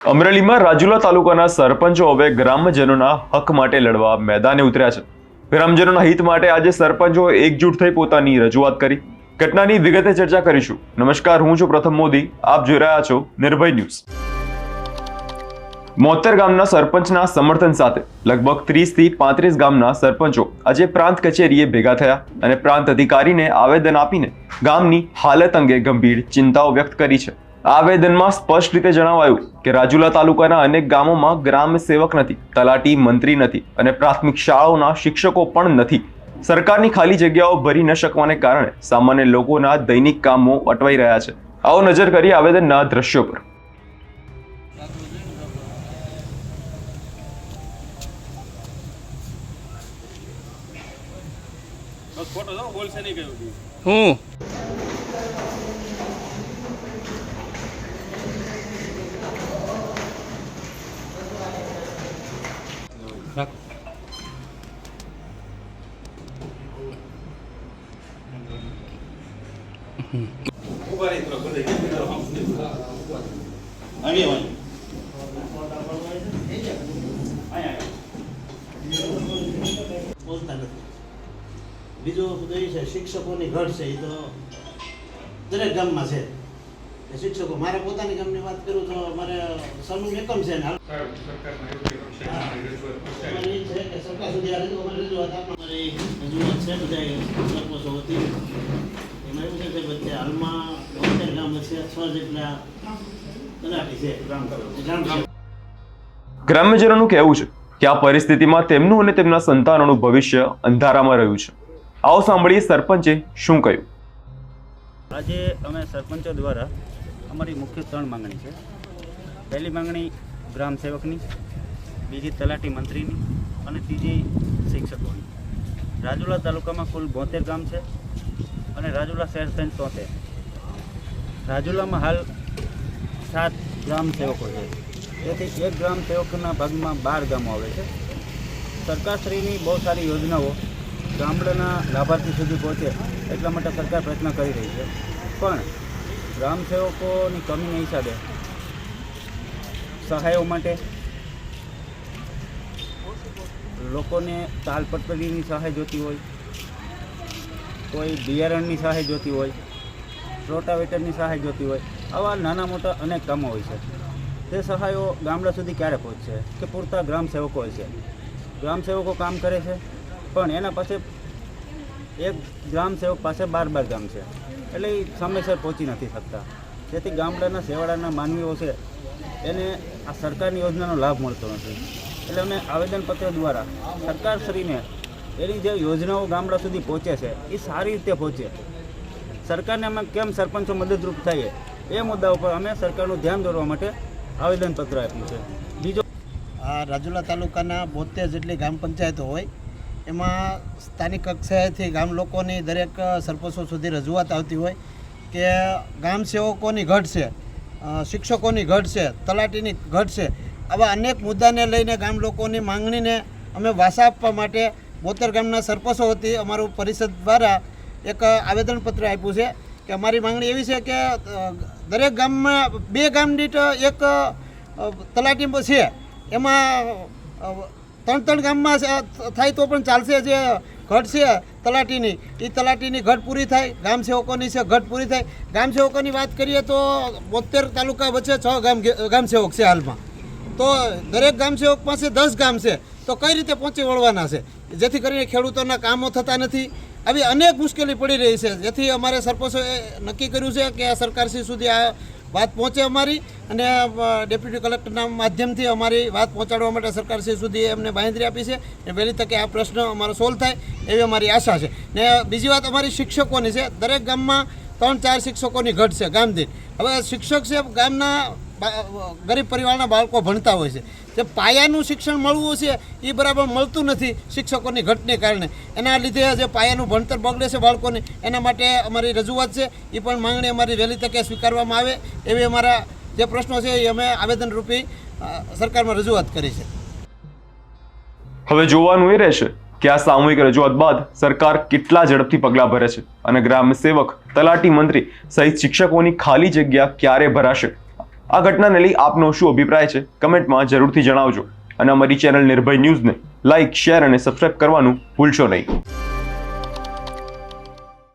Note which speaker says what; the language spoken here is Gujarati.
Speaker 1: અમરેલીમાં રાજુલા તાલુકાના સરપંચો હવે ગ્રામજનોના હક માટે લડવા મેદાને ઉતર્યા છે। ગ્રામજનોના હિત માટે આજે સરપંચો એકજૂટ થઈ પોતાની રજૂઆત કરી। ઘટનાની વિગતે ચર્ચા કરીશું। નમસ્કાર, હું છું પ્રથમ મોદી, આપ જોઈ રહ્યા છો નિર્ભય ન્યૂઝ। મોતેર ગામના સરપંચના સમર્થન સાથે લગભગ 30 થી 35 ગામના સરપંચો આજે પ્રાંત કચેરીએ ભેગા થયા અને પ્રાંત અધિકારીને આવેદન આપીને ગામની હાલત અંગે ગંભીર ચિંતાઓ વ્યક્ત કરી છે। આવેદનમાં સ્પષ્ટ રીતે જણાવાયું કે રાજુલા તાલુકાના અનેક ગામોમાં ગ્રામ સેવક નથી, તલાટી મંત્રી નથી અને પ્રાથમિક શાળાઓના શિક્ષકો પણ નથી। સરકારની ખાલી જગ્યાઓ ભરી ન શકવાને કારણે સામાન્ય લોકોના દૈનિક કામો અટવાઈ રહ્યા છે। આવો નજર કરીએ આવેદનના દ્રશ્યો પર।
Speaker 2: હું
Speaker 3: બીજું એ છે શિક્ષકોની ઘટ છે, એ તો દરેક ગામમાં છે। શિક્ષકો મારે પોતાની ગામની વાત કરું તો મારે સમૂહ એકમ છે ને સરકાર સુધી આ રજૂઆત અમારી રજૂઆત છે બધા સરપંચો હતી। એમાં એવું છે કે બધે હાલમાં 72 ગામ છે, 6 જેટલા તલાટી છે ગ્રામ।
Speaker 1: ગ્રામ્યજનોનું કહેવું છે કે આ પરિસ્થિતિમાં તેમનું અને તેમના સંતાનોનું ભવિષ્ય અંધારામાં રહ્યું છે। આવો સાંભળીએ સરપંચે શું કહ્યું।
Speaker 4: આજે અમે સરપંચો દ્વારા અમારી મુખ્ય 3 માંગણી છે। પહેલી માંગણી ગ્રામ સેવકની, બીજી તલાટી મંત્રીની અને ત્રીજી શિક્ષકોની। રાજુલા તાલુકામાં કુલ 72 ગામ છે અને રાજુલા શહેર થઈને 73। રાજુલામાં હાલ 7 ગ્રામ સેવકો છે, તેથી એક ગ્રામ સેવકના ભાગમાં 12 ગામો આવે છે। સરકારશ્રીની બહુ સારી યોજનાઓ ગામડાના લાભાર્થી સુધી પહોંચે એટલા માટે સરકાર પ્રયત્ન કરી રહી છે, પણ ગ્રામ સેવકોની કમીના હિસાબે સહાયો માટે લોકોને તાલપત્રીની સહાય જોતી હોય, કોઈ બિયારણની સહાય જોતી હોય, રોટાવેટરની સહાય જોતી હોય, આવા નાના મોટા અનેક કામો હોય છે। તે સહાયો ગામડા સુધી ક્યારે પહોંચશે કે પૂરતા ગ્રામ સેવકો હોય છે? ગ્રામ સેવકો કામ કરે છે પણ એના પાસે એક ગ્રામ સેવક પાસે 12 ગામ છે, એટલે એ સમયસર પહોંચી નથી શકતા। જેથી ગામડાના છેવાડાના માનવીઓ છે એને આ સરકારની યોજનાનો લાભ મળતો નથી। એટલે અમે આવેદનપત્ર દ્વારા સરકારશ્રીને એની જે યોજનાઓ ગામડા સુધી પહોંચે છે એ સારી રીતે પહોંચે, સરકારને અમે કેમ સરપંચો મદદરૂપ થઈએ એ મુદ્દા ઉપર અમે સરકારનું ધ્યાન દોરવા માટે આવેદનપત્ર આપ્યું છે। બીજો
Speaker 3: આ રાજુલા તાલુકાના 72 જેટલી ગ્રામ પંચાયતો હોય, એમાં સ્થાનિક કક્ષાએથી ગામ લોકોની દરેક સરપંચો સુધી રજૂઆત આવતી હોય કે ગામ સેવકોની ઘટ છે, શિક્ષકોની ઘટ છે, તલાટીની ઘટ છે। આવા અનેક મુદ્દાને લઈને ગામ લોકોની માંગણીને અમે વાસા આપવા માટે 72 ગામના સરપંચો વતી અમારું પરિષદ દ્વારા એક આવેદનપત્ર આપ્યું છે કે અમારી માંગણી એવી છે કે દરેક ગામમાં 2 ગામ દીઠ એક તલાટી છે, એમાં 3 ગામમાં થાય તો પણ ચાલશે। જે ઘટ છે તલાટીની, એ તલાટીની ઘટ પૂરી થાય, ગામ સેવકોની છે ઘટ પૂરી થાય। ગામ સેવકોની વાત કરીએ તો 72 તાલુકા વચ્ચે 6 ગામ સેવક છે હાલમાં, તો દરેક ગામ સેવક પાસે 10 ગામ છે, તો કઈ રીતે પહોંચી વળવાના છે? જેથી કરીને ખેડૂતોના કામો થતા નથી। આવી અનેક મુશ્કેલી પડી રહી છે, જેથી અમારે સરપંચોએ નક્કી કર્યું છે કે સરકારશ્રી સુધી આ વાત પહોંચે અમારી, અને ડેપ્યુટી કલેક્ટરના માધ્યમથી અમારી વાત પહોંચાડવા માટે સરકારશ્રી સુધી એમને બાંહેધરી આપી છે અને વહેલી તકે આ પ્રશ્ન અમારો સોલ્વ થાય એવી અમારી આશા છે। ને બીજી વાત અમારી શિક્ષકોની છે। દરેક ગામમાં 3-4 શિક્ષકોની ઘટ છે ગામ દીઠ। હવે શિક્ષક છે ગામના ગરીબ પરિવારના બાળકો ભણતા હોય છે, જે પાયાનું શિક્ષણ મળવું છે એ બરાબર મળતું નથી શિક્ષકોની ઘટને કારણે। એના લીધે જે પાયાનું ભણતર બગડે છે બાળકોને, એના માટે અમારી રજૂઆત છે, એ પણ માંગણી અમારી વહેલી તકે સ્વીકારવામાં આવે એવી અમારા જે પ્રશ્નો છે એ અમે આવેદનરૂપી સરકારમાં રજૂઆત કરી છે।
Speaker 1: હવે જોવાનું એ રહેશે કે આ સામૂહિક રજૂઆત બાદ સરકાર કેટલા ઝડપથી પગલાં ભરે છે અને ગ્રામ સેવક, તલાટી મંત્રી સહિત શિક્ષકોની ખાલી જગ્યા ક્યારે ભરાશે, આ ઘટનાને લઈ આપનો શું અભિપ્રાય છે કમેન્ટમાં જરૂરથી જણાવજો અને અમારી ચેનલ નિર્ભય ન્યૂઝને લાઇક, શેર અને સબસ્ક્રાઇબ કરવાનું ભૂલશો નહીં.